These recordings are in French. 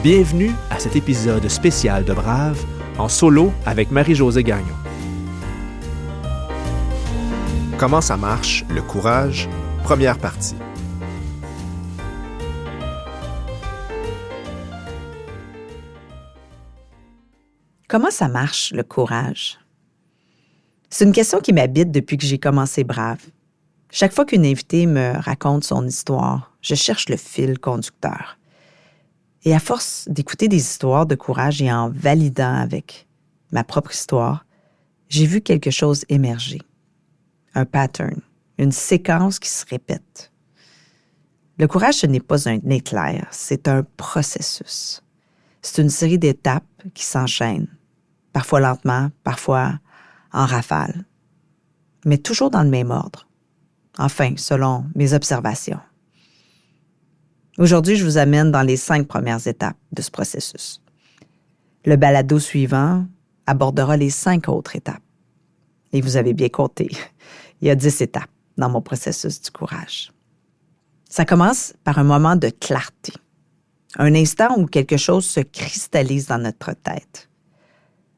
Bienvenue à cet épisode spécial de Brave, en solo avec Marie-Josée Gagnon. Comment ça marche, le courage? Première partie. Comment ça marche, le courage? C'est une question qui m'habite depuis que j'ai commencé Brave. Chaque fois qu'une invitée me raconte son histoire, je cherche le fil conducteur. Et à force d'écouter des histoires de courage et en validant avec ma propre histoire, j'ai vu quelque chose émerger. Un pattern, une séquence qui se répète. Le courage, ce n'est pas un éclair, c'est un processus. C'est une série d'étapes qui s'enchaînent, parfois lentement, parfois en rafale, mais toujours dans le même ordre. Enfin, selon mes observations. Aujourd'hui, je vous amène dans les 5 premières étapes de ce processus. Le balado suivant abordera les 5 autres étapes. Et vous avez bien compté, il y a 10 étapes dans mon processus du courage. Ça commence par un moment de clarté, un instant où quelque chose se cristallise dans notre tête.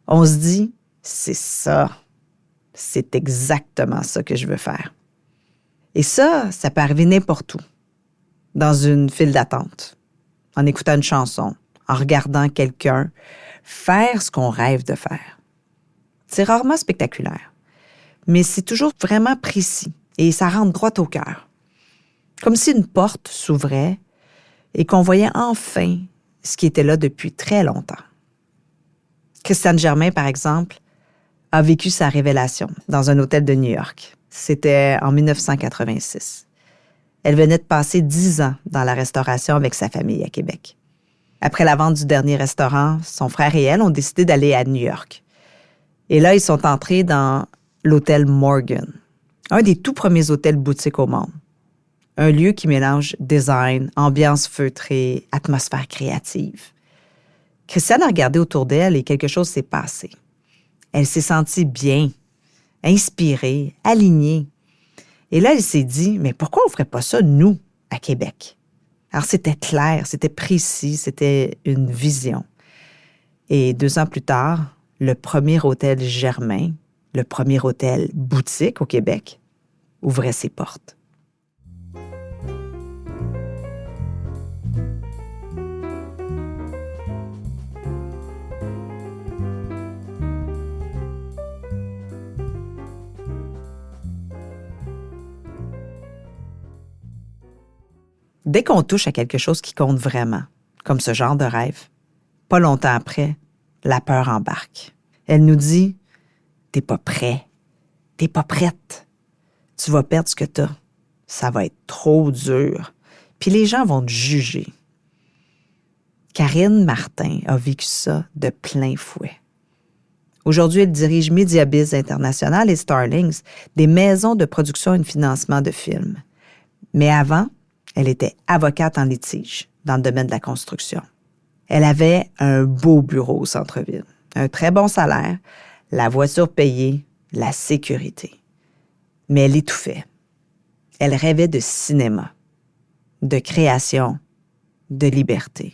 On se dit, c'est ça, c'est exactement ça que je veux faire. Et ça peut arriver n'importe où. Dans une file d'attente, en écoutant une chanson, en regardant quelqu'un faire ce qu'on rêve de faire. C'est rarement spectaculaire, mais c'est toujours vraiment précis et ça rentre droit au cœur. Comme si une porte s'ouvrait et qu'on voyait enfin ce qui était là depuis très longtemps. Christiane Germain, par exemple, a vécu sa révélation dans un hôtel de New York. C'était en 1986. Elle venait de passer 10 ans dans la restauration avec sa famille à Québec. Après la vente du dernier restaurant, son frère et elle ont décidé d'aller à New York. Et là, ils sont entrés dans l'hôtel Morgan, un des tout premiers hôtels boutiques au monde. Un lieu qui mélange design, ambiance feutrée, atmosphère créative. Christiane a regardé autour d'elle et quelque chose s'est passé. Elle s'est sentie bien, inspirée, alignée. Et là, elle s'est dit, mais pourquoi on ne ferait pas ça, nous, à Québec? Alors, c'était clair, c'était précis, c'était une vision. Et 2 ans plus tard, le premier hôtel Germain, le premier hôtel boutique au Québec, ouvrait ses portes. Dès qu'on touche à quelque chose qui compte vraiment, comme ce genre de rêve, pas longtemps après, la peur embarque. Elle nous dit « T'es pas prêt, t'es pas prête, tu vas perdre ce que t'as, ça va être trop dur, puis les gens vont te juger. » Karine Martin a vécu ça de plein fouet. Aujourd'hui, elle dirige Mediabiz International et Starlings, des maisons de production et de financement de films. Mais avant, elle était avocate en litige dans le domaine de la construction. Elle avait un beau bureau au centre-ville, un très bon salaire, la voiture payée, la sécurité. Mais elle étouffait. Elle rêvait de cinéma, de création, de liberté.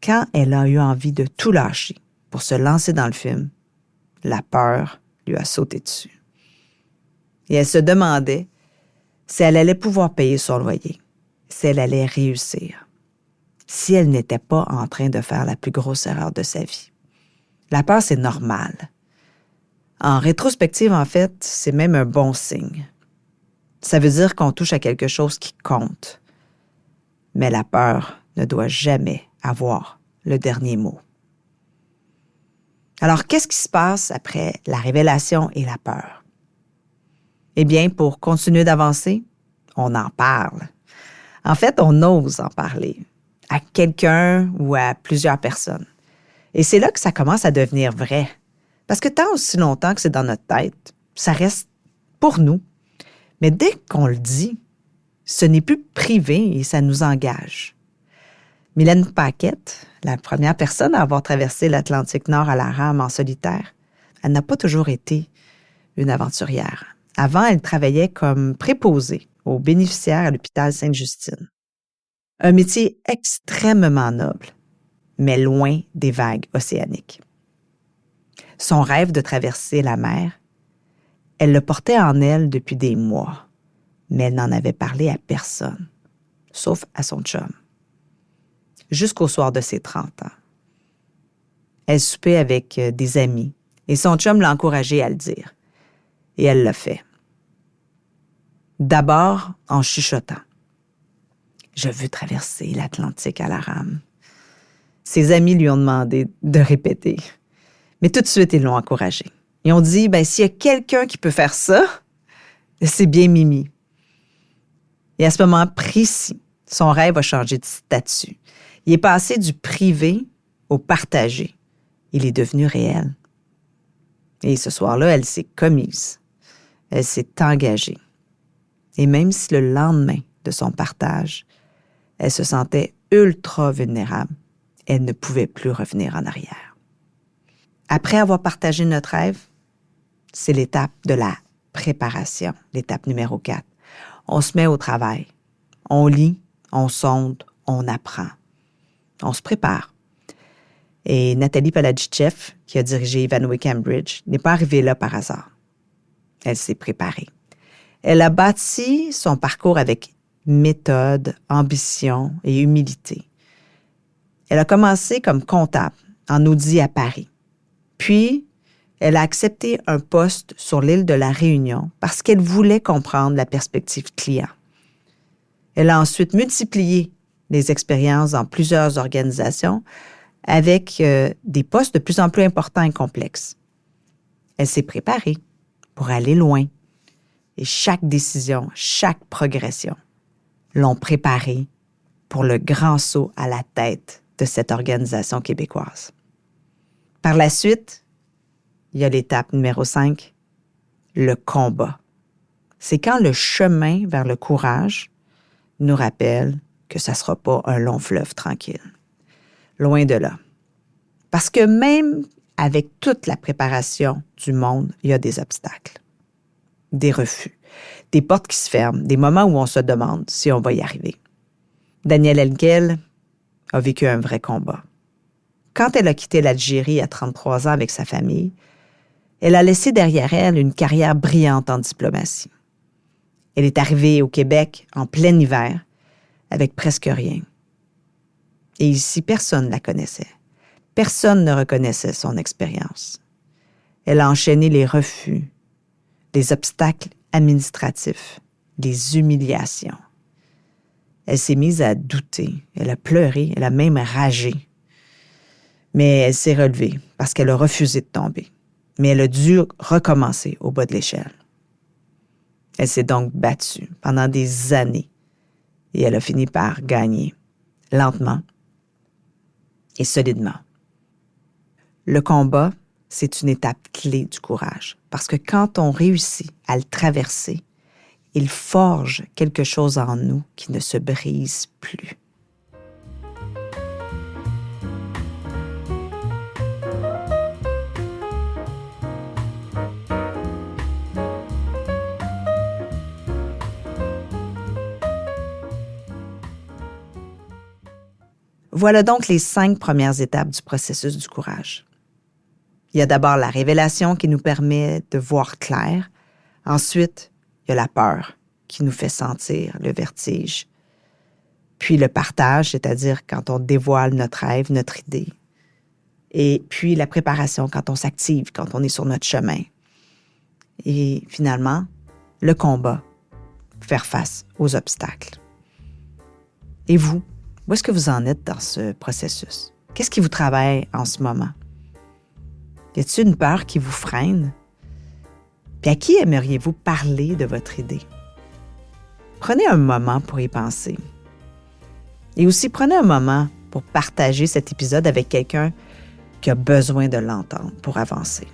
Quand elle a eu envie de tout lâcher pour se lancer dans le film, la peur lui a sauté dessus. Et elle se demandait si elle allait pouvoir payer son loyer, si elle allait réussir, si elle n'était pas en train de faire la plus grosse erreur de sa vie. La peur, c'est normal. En rétrospective, en fait, c'est même un bon signe. Ça veut dire qu'on touche à quelque chose qui compte. Mais la peur ne doit jamais avoir le dernier mot. Alors, qu'est-ce qui se passe après la révélation et la peur? Eh bien, pour continuer d'avancer, on en parle. En fait, on ose en parler à quelqu'un ou à plusieurs personnes. Et c'est là que ça commence à devenir vrai. Parce que tant aussi longtemps que c'est dans notre tête, ça reste pour nous. Mais dès qu'on le dit, ce n'est plus privé et ça nous engage. Mylène Paquette, la première personne à avoir traversé l'Atlantique Nord à la rame en solitaire, elle n'a pas toujours été une aventurière. Avant, elle travaillait comme préposée aux bénéficiaires à l'hôpital Sainte-Justine. Un métier extrêmement noble. mais loin des vagues océaniques. Son rêve de traverser la mer, elle le portait en elle depuis des mois, mais elle n'en avait parlé à personne, sauf à son chum. Jusqu'au soir de ses 30 ans. Elle soupait avec des amis et son chum l'a encouragée à le dire. Et elle l'a fait. D'abord en chuchotant. « Je veux traverser l'Atlantique à la rame. » Ses amis lui ont demandé de répéter. Mais tout de suite, ils l'ont encouragée. Ils ont dit, s'il y a quelqu'un qui peut faire ça, c'est bien Mimi. Et à ce moment précis, son rêve a changé de statut. Il est passé du privé au partagé. Il est devenu réel. Et ce soir-là, elle s'est commise. Elle s'est engagée. Et même si le lendemain de son partage, elle se sentait ultra vulnérable, elle ne pouvait plus revenir en arrière. Après avoir partagé notre rêve, c'est l'étape de la préparation, l'étape numéro 4. On se met au travail. On lit, on sonde, on apprend. On se prépare. Et Nathalie Paladichev, qui a dirigé Ivanhoe Cambridge, n'est pas arrivée là par hasard. Elle s'est préparée. Elle a bâti son parcours avec méthode, ambition et humilité. Elle a commencé comme comptable en audit à Paris. Puis, elle a accepté un poste sur l'île de la Réunion parce qu'elle voulait comprendre la perspective client. Elle a ensuite multiplié les expériences dans plusieurs organisations avec des postes de plus en plus importants et complexes. Elle s'est préparée pour aller loin. Et chaque décision, chaque progression l'ont préparée pour le grand saut à la tête de cette organisation québécoise. Par la suite, il y a l'étape numéro 5, le combat. C'est quand le chemin vers le courage nous rappelle que ça ne sera pas un long fleuve tranquille. Loin de là. Parce que même avec toute la préparation du monde, il y a des obstacles, des refus, des portes qui se ferment, des moments où on se demande si on va y arriver. Danielle Henkel a vécu un vrai combat. Quand elle a quitté l'Algérie à 33 ans avec sa famille, elle a laissé derrière elle une carrière brillante en diplomatie. Elle est arrivée au Québec en plein hiver avec presque rien. Et ici, personne ne la connaissait. Personne ne reconnaissait son expérience. Elle a enchaîné les refus, les obstacles administratifs, les humiliations. Elle s'est mise à douter, elle a pleuré, elle a même ragé. Mais elle s'est relevée parce qu'elle a refusé de tomber. Mais elle a dû recommencer au bas de l'échelle. Elle s'est donc battue pendant des années et elle a fini par gagner, lentement et solidement. Le combat, c'est une étape clé du courage parce que quand on réussit à le traverser, il forge quelque chose en nous qui ne se brise plus. Voilà donc les 5 premières étapes du processus du courage. Il y a d'abord la révélation qui nous permet de voir clair. Ensuite, il y a la peur qui nous fait sentir le vertige. Puis le partage, c'est-à-dire quand on dévoile notre rêve, notre idée. Et puis la préparation quand on s'active, quand on est sur notre chemin. Et finalement, le combat, faire face aux obstacles. Et vous? Où est-ce que vous en êtes dans ce processus? Qu'est-ce qui vous travaille en ce moment? Y a-t-il une peur qui vous freine? Puis à qui aimeriez-vous parler de votre idée? Prenez un moment pour y penser. Et aussi, prenez un moment pour partager cet épisode avec quelqu'un qui a besoin de l'entendre pour avancer.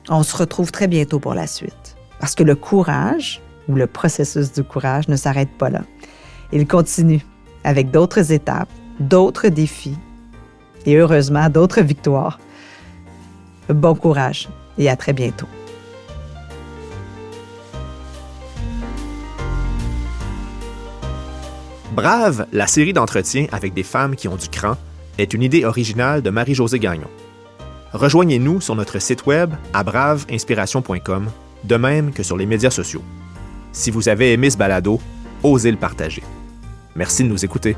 On se retrouve très bientôt pour la suite. Parce que le courage, ou le processus du courage, ne s'arrête pas là. Il continue avec d'autres étapes, d'autres défis et heureusement d'autres victoires. Bon courage et à très bientôt. Brave, la série d'entretiens avec des femmes qui ont du cran, est une idée originale de Marie-Josée Gagnon. Rejoignez-nous sur notre site web à braveinspiration.com, de même que sur les médias sociaux. Si vous avez aimé ce balado, osez le partager. Merci de nous écouter.